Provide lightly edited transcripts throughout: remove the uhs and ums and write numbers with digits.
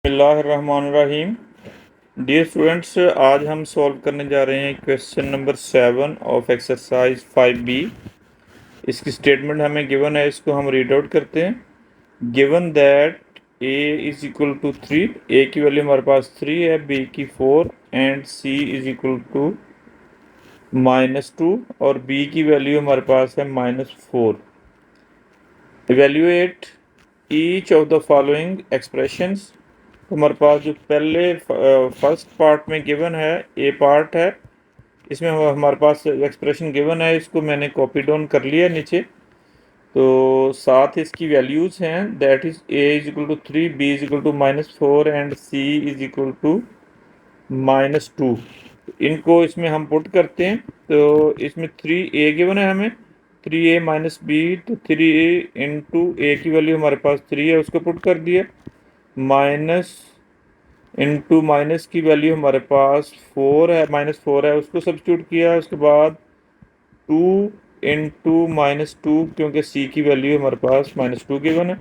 बिस्मिल्लाहिर्रहमानिर्रहीम। Dear students, आज हम सॉल्व करने जा रहे हैं question number 7 of exercise 5B। इसकी स्टेटमेंट हमें गिवन है, इसको हम रीड आउट करते हैं। Given that a is equal to 3, a की वैल्यू हमारे पास 3 है, b की 4 and c is equal to -2 और b की वैल्यू हमारे पास है -4। Evaluate each of the following expressions. तो हमारे पास जो पहले फर्स्ट पार्ट में गिवन है, ए पार्ट है, इसमें हमारे पास एक्सप्रेशन गिवन है, इसको मैंने कॉपी डाउन कर लिया नीचे। तो साथ इसकी वैल्यूज़ हैं, that is a is equal to 3, b is equal to -4 and c is equal to -2। इनको इसमें हम पुट करते हैं। तो इसमें 3a गिवन है हमें, 3a माइनस बी, तो 3a इंटू ए की वैल्यू हमारे पास 3 है, उसको पुट कर दिया। माइनस इंटू माइनस की वैल्यू हमारे पास 4 है, -4 है, उसको सब्स्टिट्यूट किया। उसके बाद 2 इंटू -2, क्योंकि सी की वैल्यू हमारे पास -2 गिवन है,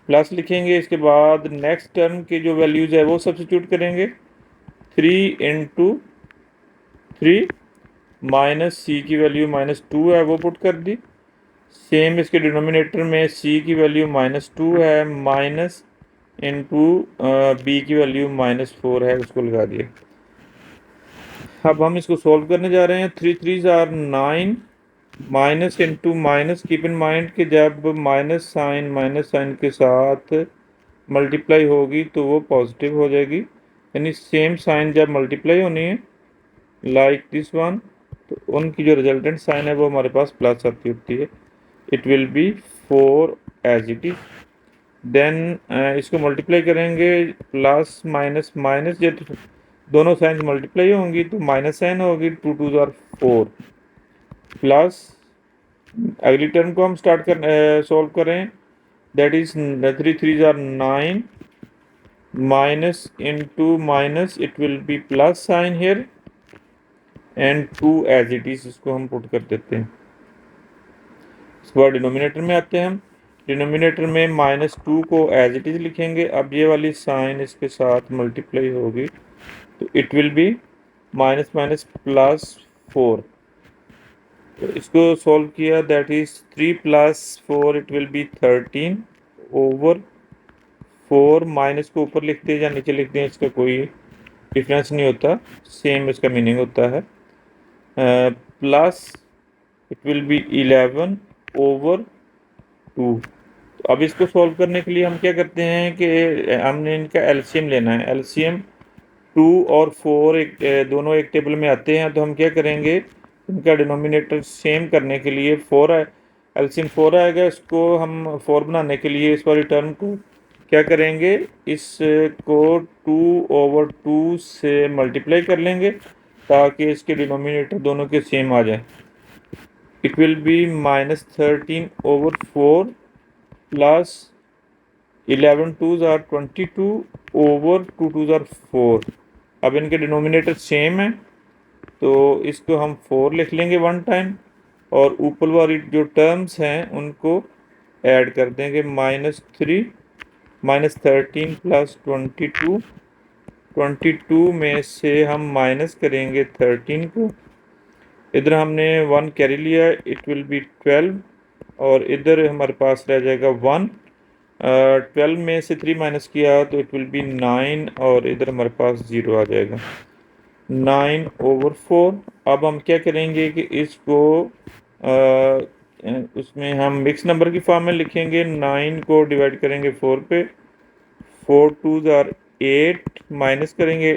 प्लस लिखेंगे। इसके बाद नेक्स्ट टर्म की जो वैल्यूज है वो सब्स्टिट्यूट करेंगे। 3 इंटू 3 माइनस सी की वैल्यू -2 है, वो पुट कर दी। सेम इसके डिनोमिनेटर में सी की वैल्यू -2 है, माइनस इंटू बी की वैल्यू -4 है, उसको लगा दिया। अब हम इसको सॉल्व करने जा रहे हैं। 3 3 are 9, minus into minus, keep in mind कि जब माइनस साइन के साथ मल्टीप्लाई होगी तो वो पॉजिटिव हो जाएगी, यानी सेम साइन जब मल्टीप्लाई होनी है लाइक दिस वन, तो उनकी जो रिजल्टेंट साइन है वो हमारे पास प्लस आती होती है। It will be 4 as it is. Then इसको मल्टीप्लाई करेंगे, प्लस माइनस माइनस, जब दोनों साइंस मल्टीप्लाई होंगी तो माइनस साइन होगी, 2 2 आर 4, प्लस अगली टर्म को हम स्टार्ट कर सॉल्व करें, that is 3 3 are 9, minus into minus, it will be plus sign here and 2 as it is, इसको हम पुट कर देते हैं। इसके बाद डिनोमिनेटर में आते हैं हम। डिनोमिनेटर में -2 को एज इट इज लिखेंगे। अब ये वाली साइन इसके साथ मल्टीप्लाई होगी तो it will B minus minus plus 4। तो इसको सॉल्व किया, that is 3 + 4, it will be 13 over 4। Minus को ऊपर लिखते हैं या नीचे लिखते हैं, इसका कोई डिफरेंस नहीं होता, सेम इसका मीनिंग होता है। Plus it will B 11 over 2। तो अब इसको सॉल्व करने के लिए हम क्या करते हैं कि हमने इनका एलसीएम लेना है। एलसीएम 2 और 4 दोनों एक टेबल में आते हैं, तो हम क्या करेंगे, इनका डिनोमिनेटर सेम करने के लिए 4 है, एलसीएम 4 आएगा। इसको हम 4 बनाने के लिए इस वाली टर्म को क्या करेंगे, इसको 2/2 से मल्टीप्लाई कर लेंगे ताकि इसके डिनोमिनेटर दोनों के सेम आ जाए। It will be -13 over 4 plus 11 2s are 22 over 2 2s are 4। अब इनके डिनोमिनेटर सेम है तो इसको हम 4 लिख लेंगे वन टाइम, और ऊपर वाली जो टर्म्स हैं उनको ऐड कर देंगे। -3 -13 प्लस 22, 22 में से हम माइनस करेंगे 13 को, इधर हमने 1 कैरी लिया, इट विल बी 12, और इधर हमारे पास रह जाएगा 1। 12 में से 3 माइनस किया तो इट विल बी 9, और इधर हमारे पास 0 आ जाएगा, 9/4। अब हम क्या करेंगे कि इसको उसमें हम मिक्स नंबर की फॉर्म में लिखेंगे। 9 को डिवाइड करेंगे 4 पे, 4 2s आर 8, माइनस करेंगे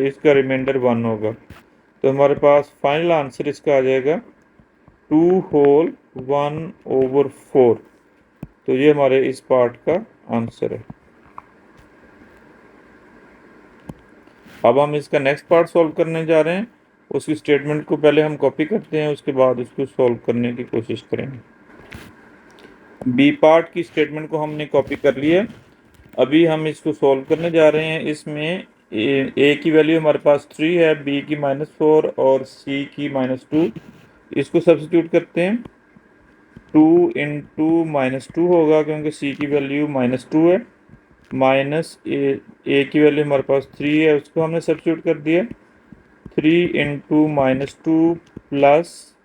इसका रिमाइंडर 1 होगा, तो हमारे पास फाइनल आंसर इसका आ जाएगा 2 होल 1/4। तो ये हमारे इस पार्ट का आंसर है। अब हम इसका नेक्स्ट पार्ट सॉल्व करने जा रहे हैं। उसकी स्टेटमेंट को पहले हम कॉपी करते हैं, उसके बाद उसको सॉल्व करने की कोशिश करेंगे। बी पार्ट की स्टेटमेंट को हमने कॉपी कर लिया। अभी हम इसको सॉल्व करने जा रहे हैं। इसमें ए की वैल्यू हमारे पास 3 है, बी की -4 और सी की -2। इसको सब्स्टिट्यूट करते हैं। 2 इंटू -2 होगा क्योंकि सी की वैल्यू -2 है, माइनस ए की वैल्यू हमारे पास 3 है, उसको हमने सब्स्टिट्यूट कर दिया। 3 इंटू -2 प्लस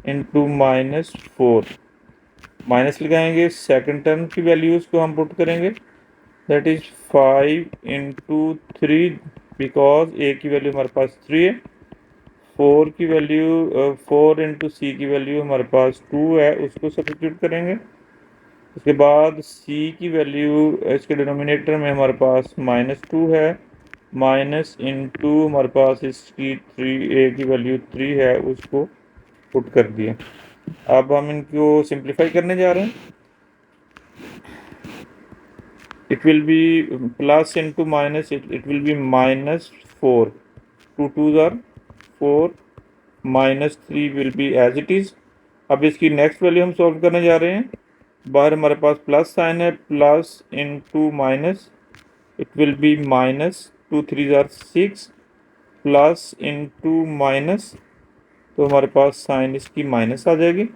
इंटू -4 माइनस लगाएंगे। सेकंड टर्म की वैल्यूज़ को हम पुट करेंगे, दैट इज़ 5 इंटू 3 बिकॉज ए की वैल्यू हमारे पास 3 है। 4 की वैल्यू 4 इंटू सी की वैल्यू हमारे पास 2 है, उसको सब्स्टिट्यूट करेंगे। उसके बाद सी की वैल्यू इसके डिनोमिनेटर में हमारे पास -2 है, माइनस इंटू हमारे पास इसकी 3 ए की वैल्यू 3 है, उसको पुट कर दिया। अब हम इनको सिंप्लीफाई करने जा रहे हैं। It will be plus into minus, it will be -4, 2 2s are 4, -3 will be as it is। अब इसकी नेक्स्ट वैल्यू हम सॉल्व करने जा रहे हैं। बाहर हमारे पास प्लस साइन है, plus into minus, it will B -2 3s are 6 plus into minus, तो हमारे पास साइन इसकी माइनस आ जाएगी।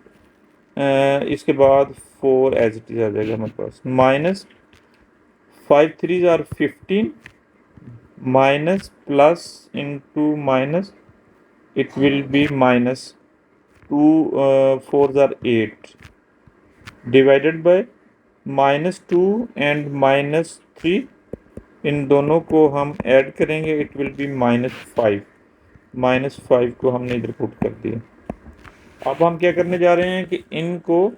इसके बाद 4 एज इट इज आ जाएगा हमारे पास, minus 5 3s are 15 minus plus into minus, it will be minus 2 4s are 8 divided by -2 and -3, इन दोनों को हम ऐड करेंगे, इट विल बी -5। -5 को हमने इधर पुट कर दिया। अब हम क्या करने जा रहे हैं कि इनको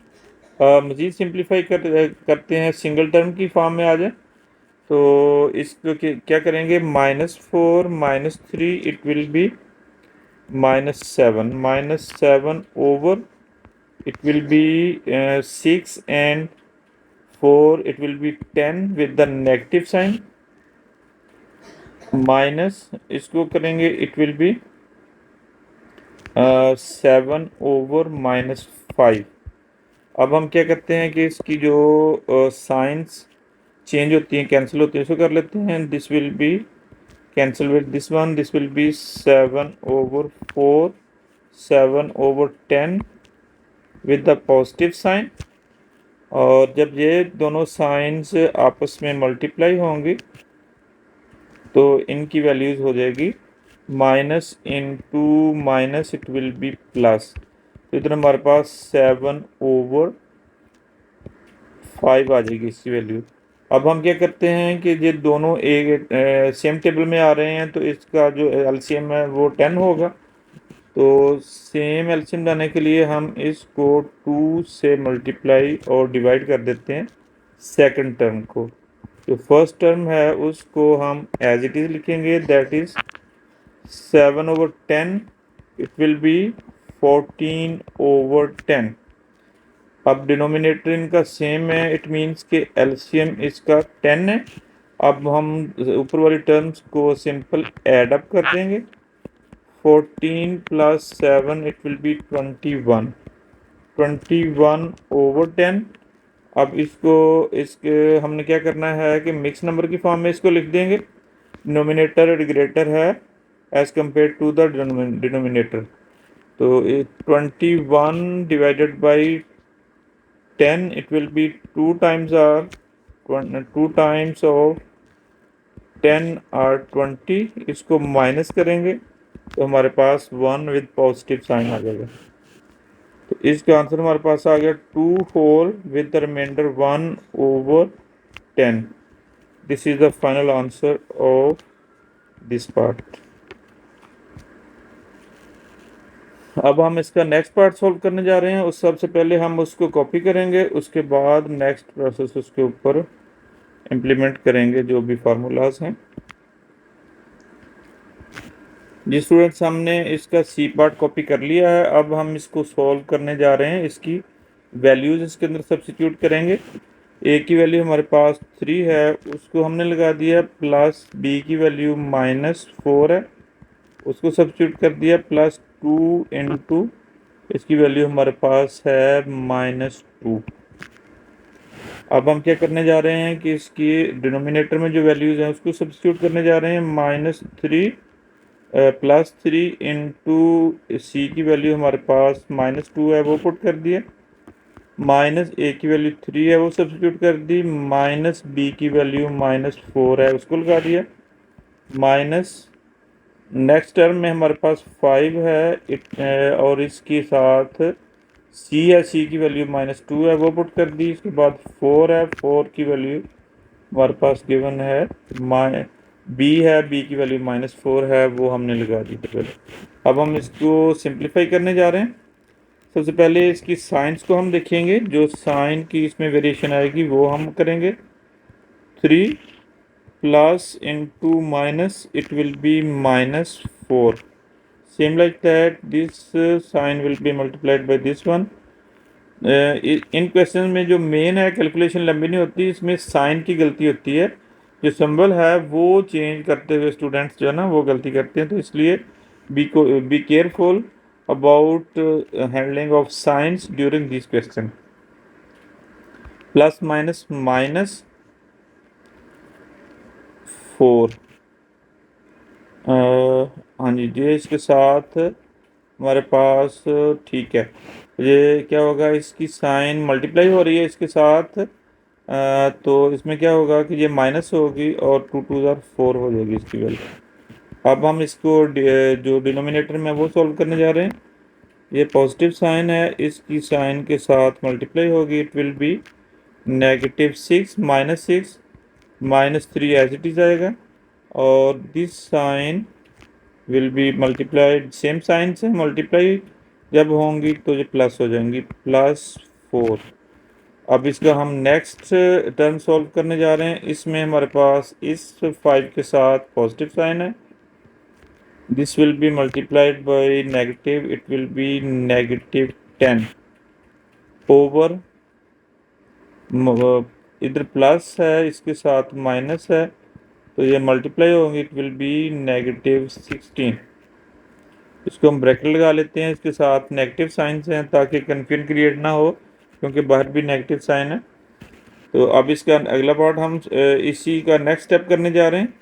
मज़ीद सिंप्लीफाई करते हैं, सिंगल टर्म की फॉर्म में आ जाए। तो इसको क्या करेंगे, -4 -3 it will be -7 over, it will be 6 and 4 it will be 10 with the negative sign, minus इसको करेंगे, इट विल बी 7 ओवर -5। अब हम क्या करते हैं कि इसकी जो साइंस चेंज होती हैं, कैंसिल होती हैं, इसको कर लेते हैं। This will be cancel with this one, this will be 7/4, 7/10 with the positive sign. और जब ये दोनों साइंस आपस में मल्टीप्लाई होंगी तो इनकी वैल्यूज़ हो जाएगी minus into minus, it will be plus. तो इधर हमारे पास 7/5 आ जाएगी इसकी वैल्यू। अब हम क्या करते हैं कि ये दोनों एक सेम टेबल में आ रहे हैं, तो इसका जो एलसीएम है वो 10 होगा। तो सेम एलसीएम लाने के लिए हम इसको 2 से मल्टीप्लाई और डिवाइड कर देते हैं सेकंड टर्म को। जो फर्स्ट टर्म है उसको हम एज इट इज़ लिखेंगे, that is 7/10, it will B 14/10। अब डिनोमिनेटर इनका सेम है, इट मीन्स कि एलसीएम इसका 10 है। अब हम ऊपर वाली टर्म्स को सिंपल ऐड अप कर देंगे, 14 + 7 इट विल बी 21, 21/10। अब इसके हमने क्या करना है कि मिक्स नंबर की फॉर्म में इसको लिख देंगे। डिनोमिनेटर ग्रेटर है as compare to the denominator, तो 21 divided by 10, it will be 2 times of 10 are 20, इसको माइनस करेंगे तो हमारे पास 1 विद पॉजिटिव साइन आ जाएगा। तो इसका आंसर हमारे पास आ गया 2 whole with the remainder 1/10। This is the final answer of this part. अब हम इसका नेक्स्ट पार्ट सॉल्व करने जा रहे हैं। उस सबसे पहले हम उसको कॉपी करेंगे, उसके बाद नेक्स्ट प्रोसेस उसके ऊपर इम्प्लीमेंट करेंगे जो भी फार्मूलाज हैं। जी स्टूडेंट्स, हमने इसका सी पार्ट कॉपी कर लिया है। अब हम इसको सॉल्व करने जा रहे हैं। इसकी वैल्यूज़ इसके अंदर सब्स्टिट्यूट करेंगे। ए की वैल्यू हमारे पास 3 है, उसको हमने लगा दिया, प्लस बी की वैल्यू -4 है, उसको सब्स्टिट्यूट कर दिया, प्लस 2 इंटू इसकी वैल्यू हमारे पास है -2। अब हम क्या करने जा रहे हैं कि इसकी डिनोमिनेटर में जो वैल्यूज़ हैं उसको सब्स्टिट्यूट करने जा रहे हैं। -3 + 3 इंटू सी की वैल्यू हमारे पास -2 है, वो पुट कर दिया। माइनस ए की वैल्यू 3 है वो सब्सिट्यूट कर दी, माइनस बी की वैल्यू -4 है उसको लगा दिया, माइनस नेक्स्ट टर्म में हमारे पास 5 है और इसके साथ सी है, सी की वैल्यू -2 है वो पुट कर दी। इसके बाद 4 है, 4 की वैल्यू हमारे पास गिवन है, माइ बी है, बी की वैल्यू -4 है वो हमने लगा दी पहले। अब हम इसको सिंप्लीफाई करने जा रहे हैं। सबसे पहले इसकी साइंस को हम देखेंगे, जो साइन की इसमें वेरिएशन आएगी वो हम करेंगे। 3 plus into minus it will be -4. Same like that this sign will be multiplied by this one. In question में जो मेन है कैलकुलेशन लंबी नहीं होती, इसमें साइन की गलती होती है, जो सिंबल है वो चेंज करते हुए स्टूडेंट्स जो है ना वो गलती करते हैं, तो इसलिए be careful about handling of science during this question. Plus minus -4, हाँ जी, ये इसके साथ हमारे पास ठीक है। ये क्या होगा, इसकी साइन मल्टीप्लाई हो रही है इसके साथ, तो इसमें क्या होगा कि ये माइनस होगी और 2 2 ज़ार 4 हो जाएगी इसकी वैल्यू। अब हम इसको जो डिनोमिनेटर में वो सॉल्व करने जा रहे हैं। ये पॉजिटिव साइन है, इसकी साइन के साथ मल्टीप्लाई होगी, it will be -6 -6 -3 as it is आएगा, और this sign will be multiplied, same sign से मल्टीप्लाई जब होंगी तो ये प्लस हो जाएंगी, +4। अब इसका हम नेक्स्ट टर्म सॉल्व करने जा रहे हैं। इसमें हमारे पास इस 5 के साथ पॉजिटिव साइन है, this will be multiplied by negative, it will be -10 over, इधर प्लस है इसके साथ माइनस है, तो ये मल्टीप्लाई होंगे, इट विल बी -16। इसको हम ब्रैकेट लगा लेते हैं, इसके साथ नेगेटिव साइंस हैं ताकि कन्फ्यूजन क्रिएट ना हो, क्योंकि बाहर भी नेगेटिव साइन है। तो अब इसका अगला पार्ट हम इसी का नेक्स्ट स्टेप करने जा रहे हैं।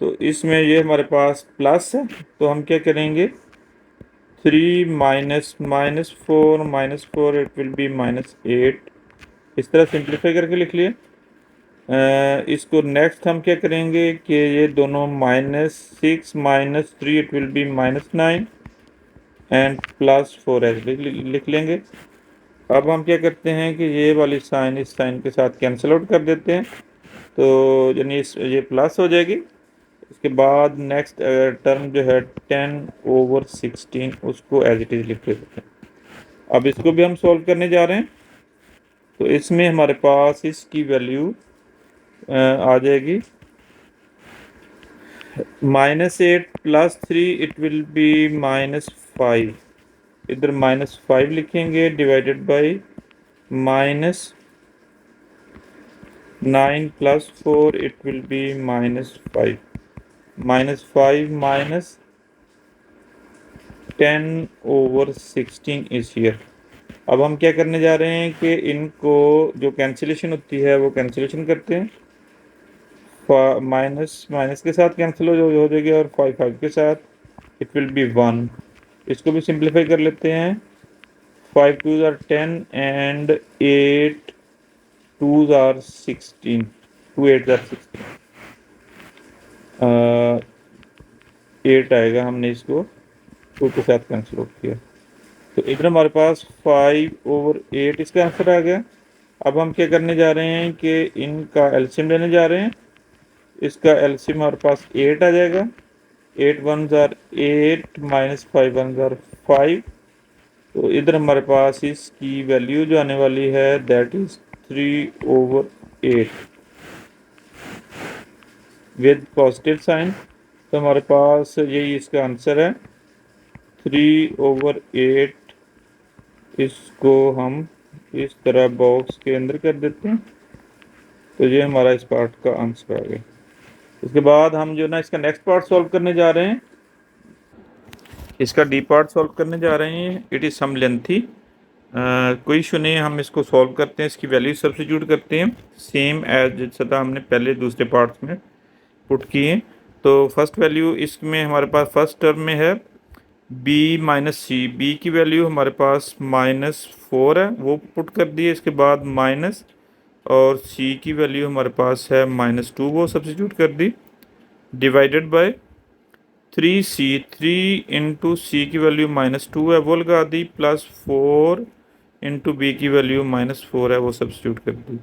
तो इसमें ये हमारे पास प्लस है, तो हम क्या करेंगे, 3 -4 -4 इट विल बी -8, इस तरह सिंप्लीफाई करके लिख लिए। इसको नेक्स्ट हम क्या करेंगे कि ये दोनों -6 -3 इट विल बी -9 एंड +4 ऐसे लिख लेंगे। अब हम क्या करते हैं कि ये वाली साइन इस साइन के साथ कैंसिल आउट कर देते हैं, तो यानी ये प्लस हो जाएगी। इसके बाद नेक्स्ट टर्म जो है 10/16 उसको एज इट इज लिख देते हैं। अब इसको भी हम सॉल्व करने जा रहे हैं। तो इसमें हमारे पास इसकी वैल्यू आ जाएगी -8 +3 इट विल बी -5, इधर -5 लिखेंगे divided by -9 +4 it will B -5, -5 10/16 is here. अब हम क्या करने जा रहे हैं कि इनको जो कैंसिलेशन होती है वो कैंसिलेशन करते हैं, माइनस माइनस के साथ कैंसिल हो जाएगी और 5 के साथ इट विल बी 1। इसको भी सिंप्लीफाई कर लेते हैं, 5 2s are 10 and 8 2s are 16, 2 8s are 16, 8 आएगा, हमने इसको 2 के साथ कैंसिल आउट किया, तो इधर हमारे पास 5/8 इसका आंसर आ गया। अब हम क्या करने जा रहे हैं कि इनका एलसीएम लेने जा रहे हैं। इसका एलसीएम हमारे पास 8 आ जाएगा, 8 1s are 8 -5 1s are 5, तो इधर हमारे पास इसकी वैल्यू जो आने वाली है that is 3/8 with positive sign. तो हमारे पास यही इसका आंसर है 3/8। इसको हम इस तरह बॉक्स के अंदर कर देते हैं, तो ये हमारा इस पार्ट का आंसर आ गया। इसके बाद हम जो ना इसका नेक्स्ट पार्ट सॉल्व करने जा रहे हैं, इसका डी पार्ट सॉल्व करने जा रहे हैं। इट इज़ सम लेंथी, कोई इशू नहीं है, हम इसको सॉल्व करते हैं, इसकी वैल्यू सब्स्टिट्यूट करते हैं सेम एज जितना हमने पहले दूसरे पार्ट्स में पुट किए। तो फर्स्ट वैल्यू इसमें हमारे पास फर्स्ट टर्म में है बी माइनस सी, बी की वैल्यू हमारे पास -4 है, वो पुट कर दिए। इसके बाद माइनस, और सी की वैल्यू हमारे पास है -2, वो सब्सिट्यूट कर दी। डिवाइडेड बाय 3c, 3 इंटू सी की वैल्यू -2 है, वो लगा दी, प्लस 4 इंटू बी की वैल्यू -4 है, वो सब्सिट्यूट कर दी।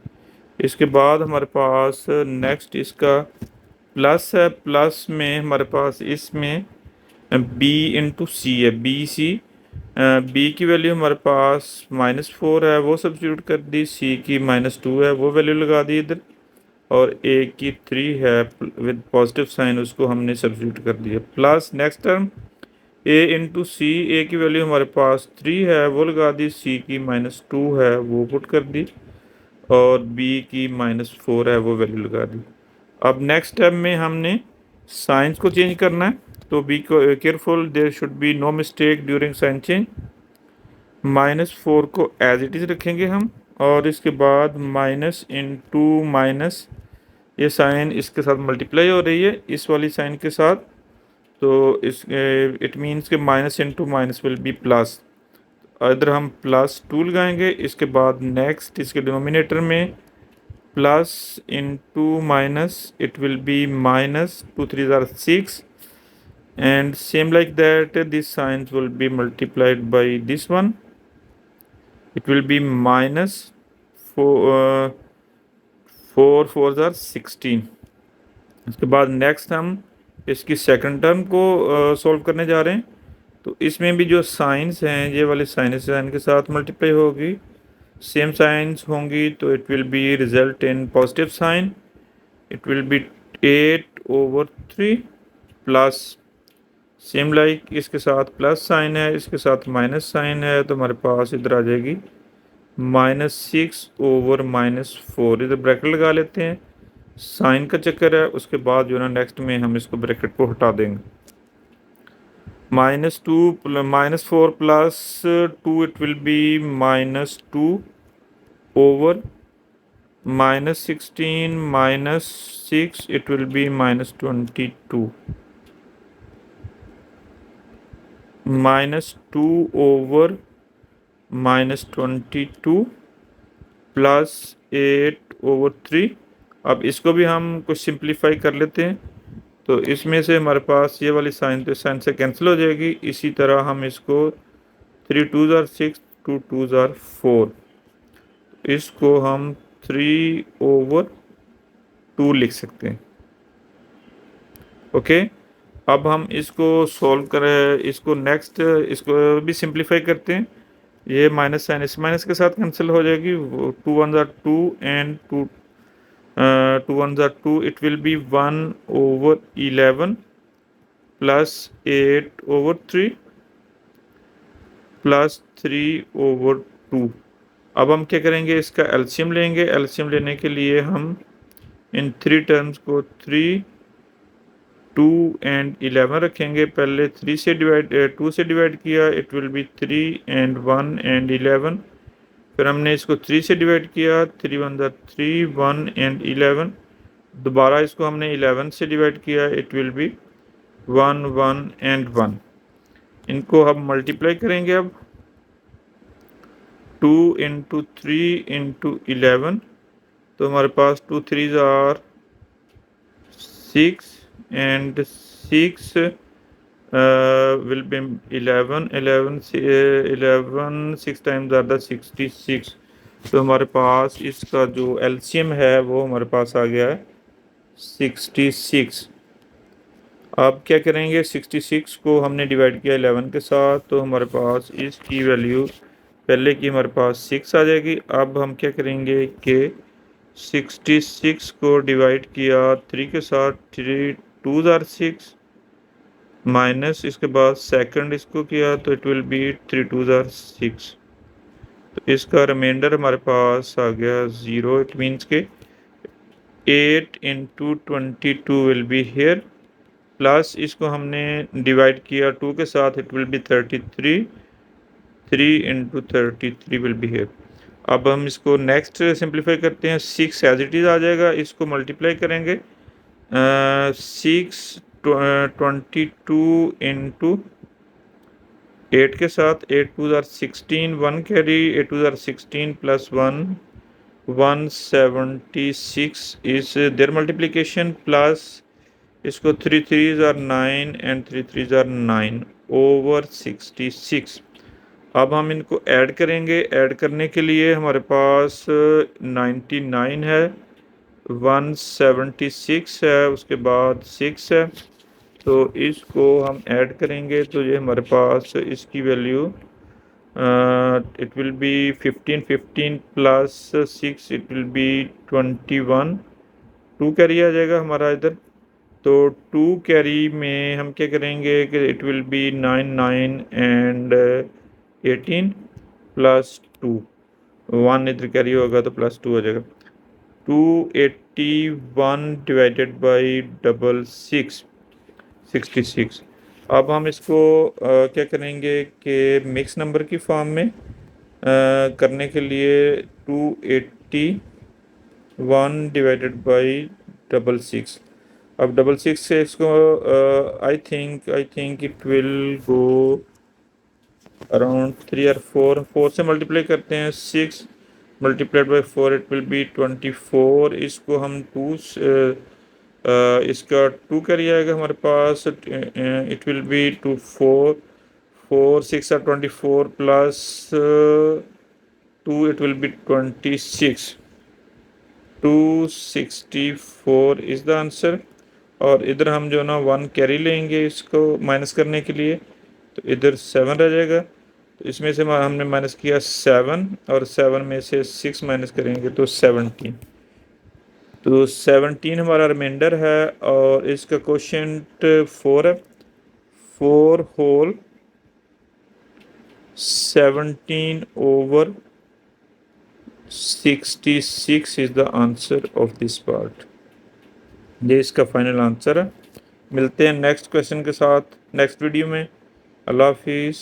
इसके बाद हमारे पास नेक्स्ट इसका प्लस है, प्लस में हमारे पास इसमें बी इंटू सी है, बी सी, बी की वैल्यू हमारे पास -4 है, वो सब्सिट्यूट कर दी। सी की -2 है, वो वैल्यू लगा दी इधर। और ए की 3 है विद पॉजिटिव साइन, उसको हमने सब्सिट्यूट कर दिया। प्लस नेक्स्ट टर्म ए इंटू सी, ए की वैल्यू हमारे पास 3 है, वो लगा दी। सी की -2 है, वो पुट कर दी। और बी की -4 है, वो वैल्यू लगा दी। अब नेक्स्ट स्टेप में हमने साइंस को चेंज करना है, तो be careful, there should be no mistake during sign change. -4 को एज इट इज़ रखेंगे हम, और इसके बाद माइनस इंटू माइनस, ये साइन इसके साथ मल्टीप्लाई हो रही है इस वाली साइन के साथ, तो इस इट मीन्स के minus into minus will be plus. इधर हम +2 लगाएंगे। इसके बाद नेक्स्ट इसके डिनोमिनेटर में plus into minus, it will B -2 3 are 6, and same like that these signs will be multiplied by this one, it will be -4 4 4 are 16। इसके बाद next हम इसकी सेकंड टर्म को सॉल्व करने जा रहे हैं। तो इसमें भी जो साइंस हैं, ये वाले साइंस साइन के साथ मल्टीप्लाई होगी, सेम साइंस होंगी, तो it will be result in positive sign. It will be 8/3 plus, same like इसके साथ प्लस साइन है, इसके साथ माइनस साइन है, तो हमारे पास इधर आ जाएगी -6/-4। इधर ब्रैकेट लगा लेते हैं, साइन का चक्कर है। उसके बाद जो है ना नेक्स्ट में हम इसको ब्रैकेट को हटा देंगे। -4 plus 2, it will B -2/-16 -6, it will B -22। -2/-22 plus 8/3। अब इसको भी हम कुछ सिंप्लीफाई कर लेते हैं, तो इसमें से हमारे पास ये वाली साइन तो साइन से कैंसिल हो जाएगी। इसी तरह हम इसको 3 2 are 6, 2 2 are 4, इसको हम 3/2 लिख सकते हैं। ओके, अब हम इसको सॉल्व करें, इसको नेक्स्ट इसको भी सिंप्लीफाई करते हैं। ये माइनस साइन इस माइनस के साथ कैंसिल हो जाएगी, 2 1 are 2 and 2 1 are 2, it will B 1/11 plus 8/3 plus 3/2। अब हम क्या करेंगे, इसका एलसीएम लेंगे। एलसीएम लेने के लिए हम इन 3 टर्म्स को 3 2 एंड 11 रखेंगे। पहले 2 से डिवाइड किया, it will B 3 and 1 and 11। फिर हमने इसको 3 से डिवाइड किया, 3 1 are 3 1 एंड 11। दोबारा इसको हमने 11 से डिवाइड किया, इट विल बी 1 1 एंड 1। इनको हम मल्टीप्लाई करेंगे अब, 2 इंटू 3 इंटू 11, तो हमारे पास 2 3 are 6 and 6 will be 11 11 6 times are the 66। तो हमारे पास इसका जो एलसीएम है वो हमारे पास आ गया है 66। अब क्या करेंगे, 66 को हमने डिवाइड किया 11 के साथ, तो हमारे पास इसकी वैल्यू पहले की हमारे पास 6 आ जाएगी। अब हम क्या करेंगे कि 66 को डिवाइड किया 3 के साथ, 3 2 are 6 माइनस, इसके बाद सेकंड इसको किया, तो इट विल बी 3 2 are 6। तो इसका रिमाइंडर हमारे पास आ गया 0। इट मीन्स के 8 into 22 will be here, plus इसको हमने डिवाइड किया 2 के साथ, it will B 33, 3 into 33 will be here. अब हम इसको नेक्स्ट सिंप्लीफाई करते हैं, 6 एज इट इज़ आ जाएगा, इसको मल्टीप्लाई करेंगे 6 22 इंटू 8 के साथ 8 2 ज़ार 16, 1 carry, 8 2 tsar 16 plus 1 176 is their multiplication plus इसको 3 3 ज़ार 9 एंड 3 3 ज़ार 9 ओवर 66। अब हम इनको ऐड करेंगे। ऐड करने के लिए हमारे पास 99 है, 176 है, उसके बाद 6 है। तो इसको हम ऐड करेंगे तो ये हमारे पास इसकी value it will be 15 15 plus 6 it will be 21। 2 carry आ जाएगा हमारा इधर। तो 2 कैरी में हम क्या करेंगे कि it will B 9 9 and 18 plus 2, 1 इधर कैरी होगा तो प्लस 2 हो जाएगा। 281 डिवाइडेड बाई 66। अब हम इसको क्या करेंगे कि मिक्स नंबर की फॉर्म में करने के लिए 281 डिवाइडेड बाई 66। अब 66 से इसको I think it will go around 3 और 4 से मल्टीप्लाई करते हैं। 6 multiplied by 4 it will B 24। इसको हम 2 इसका 2 कैरी आएगा हमारे पास, इट विल बी 2 4 4 6 और 24 plus 2 it will B 26। 264 is the answer. और इधर हम जो ना 1 कैरी लेंगे इसको माइनस करने के लिए, तो इधर 7 रह जाएगा। तो इसमें से हमने माइनस किया 7 और 7 में से 6 माइनस करेंगे तो 17। तो 17 हमारा रिमाइंडर है और इसका क्वोशिएंट 4 है। 4 whole 17 over 66 is the answer of this part. ये इसका फाइनल आंसर है। मिलते हैं नेक्स्ट क्वेश्चन के साथ नेक्स्ट वीडियो में। अल्लाह हाफिज़।